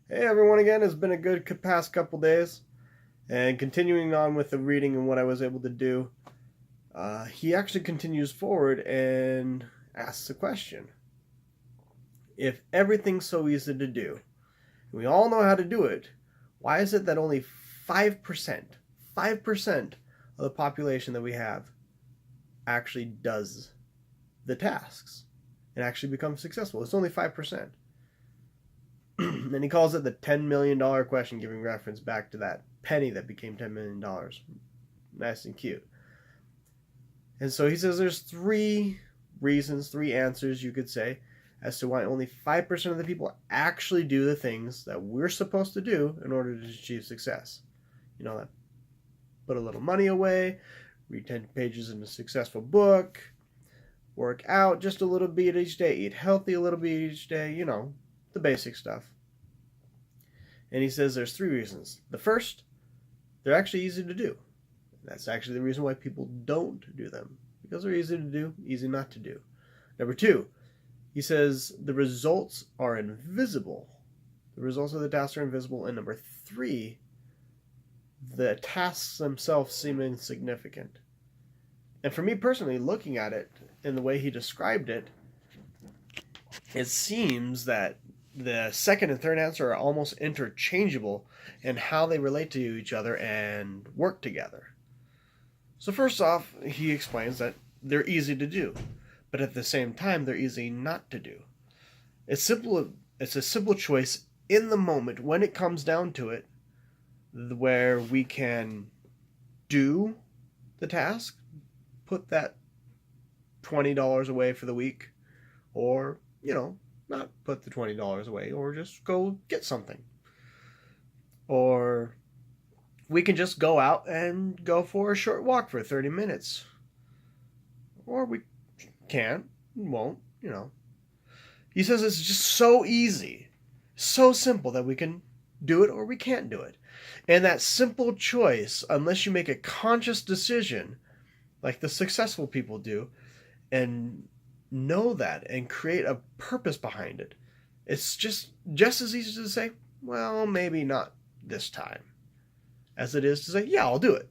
Hey everyone again, it's been a good past couple days. And continuing on with the reading and what I was able to do, he actually continues forward and asks a question. If everything's so easy to do, and we all know how to do it, why is it that only 5% of the population that we have actually does the tasks and actually becomes successful? It's only 5%. And he calls it the $10 million question, giving reference back to that penny that became $10 million. Nice and cute. And so he says there's three reasons, three answers you could say as to why only 5% of the people actually do the things that we're supposed to do in order to achieve success. You know, that put a little money away, read 10 pages in a successful book, work out just a little bit each day, eat healthy a little bit each day, you know, the basic stuff. And he says there's three reasons. The first, they're actually easy to do. That's actually the reason why people don't do them, because they're easy to do, easy not to do. Number two, he says the results are invisible. The results of the tasks are invisible. And number three, the tasks themselves seem insignificant. And for me personally, looking at it in the way he described it, it seems that the second and third answer are almost interchangeable in how they relate to each other and work together. So first off, he explains that they're easy to do, but at the same time, they're easy not to do. It's simple. It's a simple choice in the moment when it comes down to it, where we can do the task, put that $20 away for the week, or, not put the $20 away, or just go get something. Or we can just go out and go for a short walk for 30 minutes. Or we can't, won't. He says it's just so easy, so simple that we can do it or we can't do it. And that simple choice, unless you make a conscious decision, like the successful people do, and know that and create a purpose behind it, it's just as easy to say, well, maybe not this time, as it is to say, yeah, I'll do it.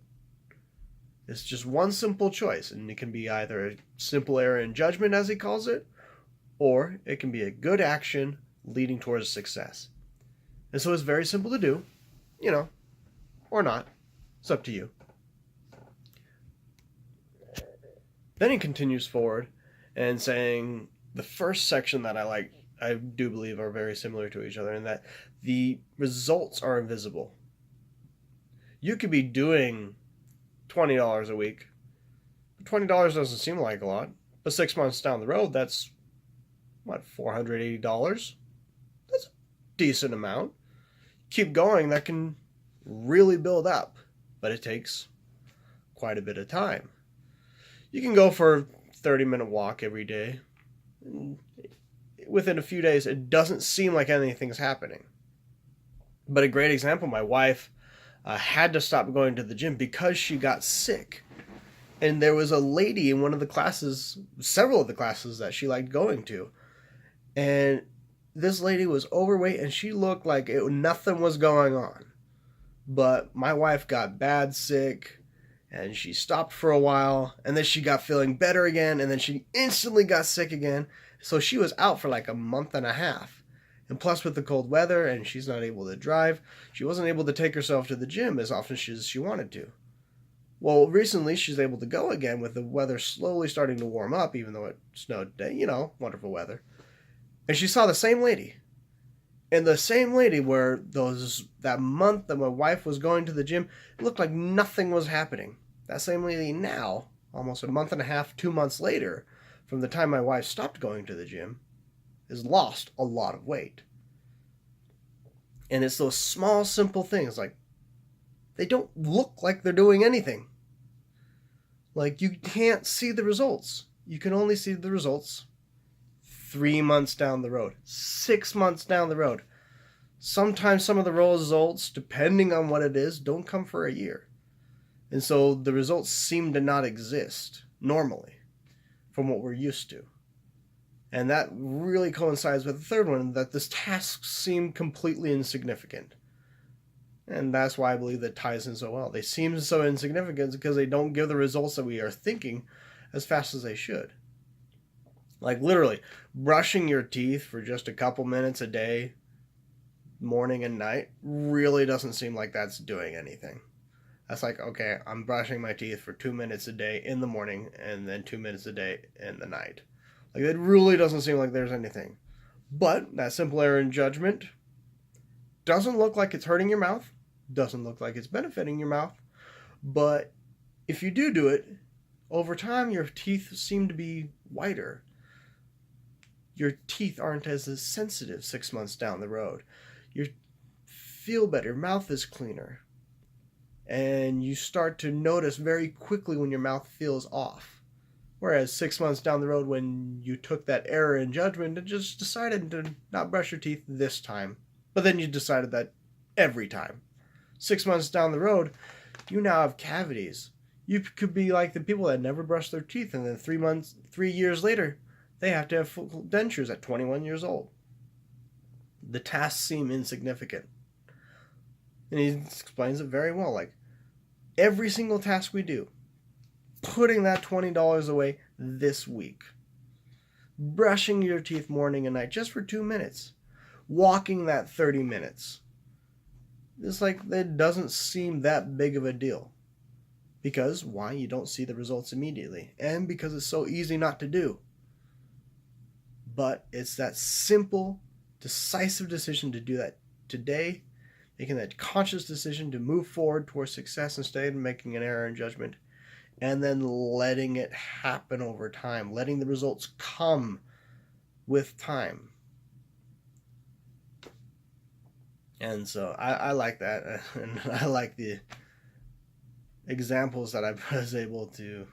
It's just one simple choice, and it can be either a simple error in judgment, as he calls it, or it can be a good action leading towards success. And so it's very simple to do, or not. It's up to you. Then he continues forward and saying the first section that I do believe are very similar to each other, in that the results are invisible. You could be doing $20 a week. $20 doesn't seem like a lot, but 6 months down the road, that's $480? That's a decent amount. Keep going, that can really build up, but it takes quite a bit of time. You can go for a 30-minute walk every day. Within a few days, it doesn't seem like anything's happening. But a great example, my wife had to stop going to the gym because she got sick. And there was a lady in one of the classes, several of the classes that she liked going to. And this lady was overweight and she looked like nothing was going on. But my wife got bad sick and she stopped for a while, and then she got feeling better again, and then she instantly got sick again. So she was out for like a month and a half. And plus with the cold weather and she's not able to drive, she wasn't able to take herself to the gym as often as she wanted to. Well, recently she's able to go again with the weather slowly starting to warm up, even though it snowed today, wonderful weather. And she saw the same lady. And the same lady where that month that my wife was going to the gym, it looked like nothing was happening. That same lady now, almost a month and a half, 2 months later, from the time my wife stopped going to the gym, has lost a lot of weight. And it's those small, simple things, like they don't look like they're doing anything. Like, you can't see the results. You can only see the results 3 months down the road, 6 months down the road. Sometimes some of the results, depending on what it is, don't come for a year. And so the results seem to not exist normally from what we're used to. And that really coincides with the third one, that this task seemed completely insignificant. And that's why I believe that ties in so well. They seem so insignificant because they don't give the results that we are thinking as fast as they should. Like literally, brushing your teeth for just a couple minutes a day, morning and night, really doesn't seem like that's doing anything. That's like, okay, I'm brushing my teeth for 2 minutes a day in the morning and then 2 minutes a day in the night. Like, it really doesn't seem like there's anything. But that simple error in judgment doesn't look like it's hurting your mouth, doesn't look like it's benefiting your mouth. But if you do it, over time, your teeth seem to be whiter. Your teeth aren't as sensitive 6 months down the road. You feel better, your mouth is cleaner. And you start to notice very quickly when your mouth feels off. Whereas 6 months down the road, when you took that error in judgment and just decided to not brush your teeth this time, but then you decided that every time. 6 months down the road, you now have cavities. You could be like the people that never brush their teeth, and then 3 years later, they have to have full dentures at 21 years old. The tasks seem insignificant. And he explains it very well. Like, every single task we do, putting that $20 away this week, brushing your teeth morning and night just for 2 minutes, walking that 30 minutes. It's like it doesn't seem that big of a deal. Because, why? You don't see the results immediately. And because it's so easy not to do. But it's that simple, decisive decision to do that today, making that conscious decision to move forward towards success instead of making an error in judgment, and then letting it happen over time, letting the results come with time. And so I like that, and I like the examples that I was able to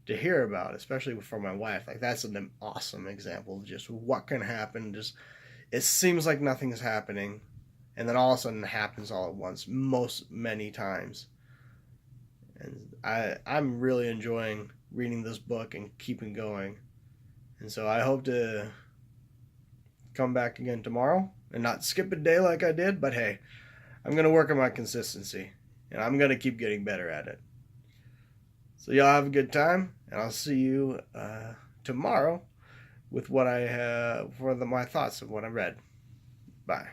hear about, especially for my wife. Like, that's an awesome example of just what can happen. Just, it seems like nothing's happening, and then all of a sudden it happens all at once, many times. And I'm really enjoying reading this book and keeping going. And so I hope to come back again tomorrow and not skip a day like I did, but hey, I'm going to work on my consistency, and I'm going to keep getting better at it. So y'all have a good time, and I'll see you tomorrow with what I have for my thoughts of what I read. Bye.